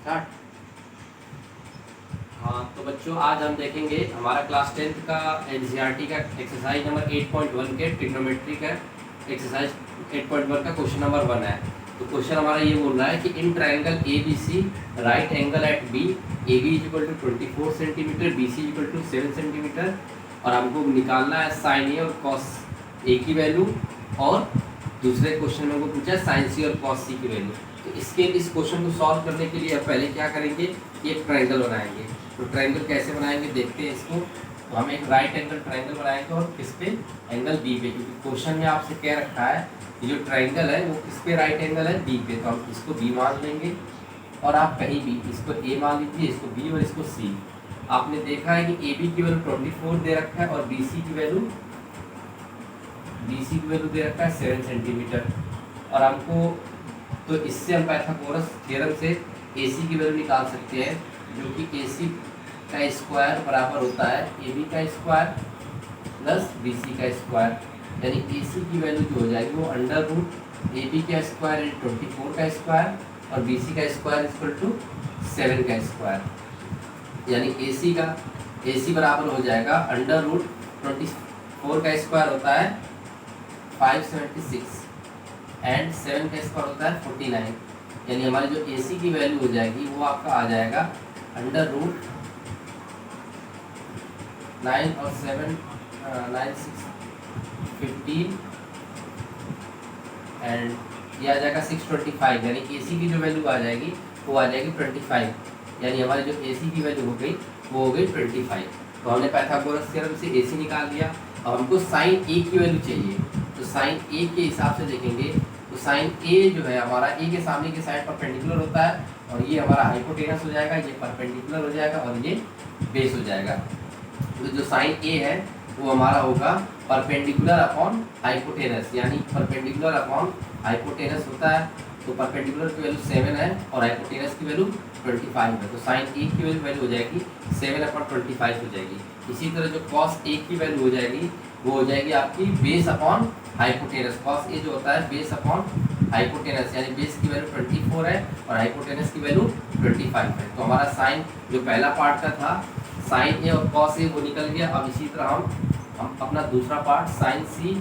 Start. हाँ तो बच्चों आज हम देखेंगे हमारा क्लास 10th का एनसीईआरटी का एक्सरसाइज नंबर 8.1 के ट्रिग्नोमेट्री का एक्सरसाइज 8.1 का क्वेश्चन नंबर 1 है। तो क्वेश्चन हमारा ये बोल रहा है कि in triangle A B C right angle at B A B is equal to 24 centimetre B C is equal to 7 centimetre और हमको निकालना है साइन ए और कॉस ए की वैल्यू और दूसरे क्वेश्चन में हमको पूछा है साइन सी और कॉस सी की वैल्यू। तो इस क्वेश्चन को सॉल्व करने के लिए पहले क्या करेंगे, एक ट्रायंगल बनाएंगे। तो ट्रायंगल कैसे बनाएंगे देखते हैं इसको। तो हम एक राइट एंगल ट्रायंगल बनाएंगे और किस पे, एंगल बी पे, क्योंकि क्वेश्चन में आपसे क्या रखा है कि जो ट्रायंगल है वो किस पे राइट एंगल है, बी पे। तो हम इसको बी मान लेंगे और आप कहीं भी इसको ए मान लीजिए, इसको बी और इसको सी। आपने देखा है कि ए बी की वैल्यू 24 दे रखा है और बी सी की वैल्यू दे रखा है 7 सेंटीमीटर। और हमको तो इससे हम पाइथागोरस थ्योरम से ए सी की वैल्यू निकाल सकते हैं, जो कि ए सी का स्क्वायर बराबर होता है ए बी का स्क्वायर प्लस बी सी का स्क्वायर। यानी ए सी की वैल्यू जो हो जाएगी वो अंडर रूट ए बी का स्क्वायर 24 का स्क्वायर और बी सी का स्क्वायर इक्वल टू 7 का स्क्वायर। यानी ए सी बराबर हो जाएगा अंडर रूट 24 का स्क्वायर होता है 576 एंड 7 का स्क्वायर होता है 49। यानी हमारी जो ए सी की वैल्यू हो जाएगी वो आपका आ जाएगा अंडर रूट 9 और 7 9 6 15 एंड ये आ जाएगा 625। यानी ए सी की जो वैल्यू आ जाएगी वो आ जाएगी 25। यानी हमारी जो ए सी की वैल्यू हो गई वो हो गई 25। तो हमने पाइथागोरस थ्योरम से ए सी निकाल लिया। अब हमको साइन ए की वैल्यू चाहिए। तो साइन ए के हिसाब से देखेंगे तो साइन ए जो है हमारा ए के सामने की साइड परपेंडिकुलर होता है और ये हमारा हाइपोटेनस हो जाएगा, ये परपेंडिकुलर हो जाएगा और ये बेस हो जाएगा। तो जो साइन ए है वो हमारा होगा परपेंडिकुलर अपॉन हाइपोटेनस, यानी परपेंडिकुलर अपॉन हाइपोटेनस होता है। तो परपेंडिकुलर की वैल्यू 7 है और हाइपोटेनस की वैल्यू 25 है। तो साइन ए की वैल्यू हो जाएगी 7/25 हो जाएगी। इसी तरह जो कॉस ए की वैल्यू हो जाएगी वो हो जाएगी आपकी base upon hypotenuse. Cos A जो होता है बेस अपॉन हाइपोटेनस, यानी बेस की वैल्यू 24 है और हाइपोटेनस की वैल्यू 25 है। तो हमारा साइन जो पहला पार्ट का था साइन ए और कॉस ए वो निकल गया। अब इसी तरह हम अपना दूसरा पार्ट साइन सी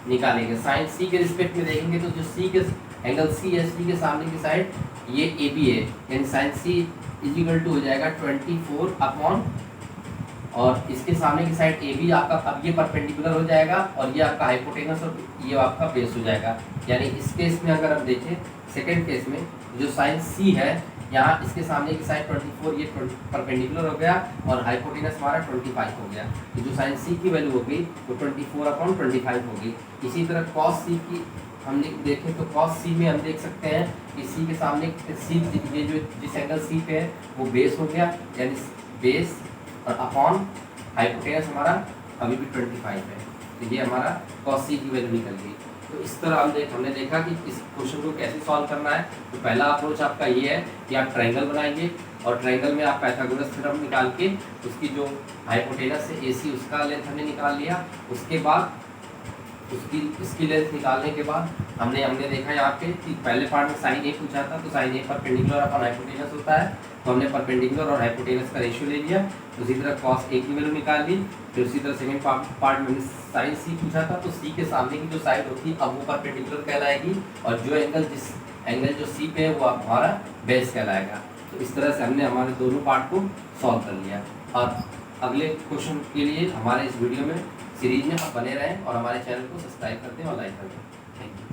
निकालेंगे। साइन सी के रिस्पेक्ट में देखेंगे तो जो सी के एंगल सी है, सी के सामने की साइड ये ए बी है, यानी sine C is equal to हो जाएगा 24 अपॉन और इसके सामने की साइड ए बी आपका, अब ये परपेंडिकुलर हो जाएगा और ये आपका हाइपोटेनस और ये आपका बेस हो जाएगा। यानी इस केस में अगर हम देखें सेकेंड केस में जो साइन सी है यहाँ इसके सामने की साइड 24 ये परपेंडिकुलर हो गया और हाइपोटेनस हमारा 25 हो गया। तो जो साइन सी की वैल्यू हो गई वो 24/25 हो गई। इसी तरह कॉस सी की हम देखें तो कॉस सी में हम देख सकते हैं कि सी के सामने सी ये जो जिस एंगल सी पे है वो बेस हो गया, यानी बेस और अपॉन हाइपोटेनस हमारा अभी भी 25 है। तो ये हमारा कॉस सी की वैल्यू निकल गई। तो इस तरह हमने देखा कि इस क्वेश्चन को कैसे सॉल्व करना है। तो पहला अप्रोच आपका ये है कि आप ट्रायंगल बनाएंगे और ट्रायंगल में आप पाइथागोरस थ्योरम निकाल के उसकी जो हाइपोटेनस है ए सी उसका लेंथ हमने निकाल लिया। उसके बाद इसकी लेंथ निकालने के बाद हमने देखा यहाँ पे कि पहले पार्ट में साइन ए पूछा था तो साइन ए परपेंडिकुलर अपॉन हाइपोटेनस होता है। तो हमने परपेंडिकुलर और हाइपोटेनस का रेशियो ले लिया। उसी तरह कॉस ए की वैल्यू निकाल ली। फिर उसी तरह सेकंड पार्ट में साइन सी पूछा था तो सी के सामने की जो साइड होती है अब वो परपेंडिकुलर कहलाएगी और जो एंगल जो सी पे है वो हमारा बेस कहलाएगा। तो इस तरह से हमने हमारे दोनों पार्ट को सॉल्व कर लिया। और अगले क्वेश्चन के लिए हमारे इस वीडियो में सीरीज में आप बने रहें और हमारे चैनल को सब्सक्राइब करते हैं और लाइक करते हैं। Thank you.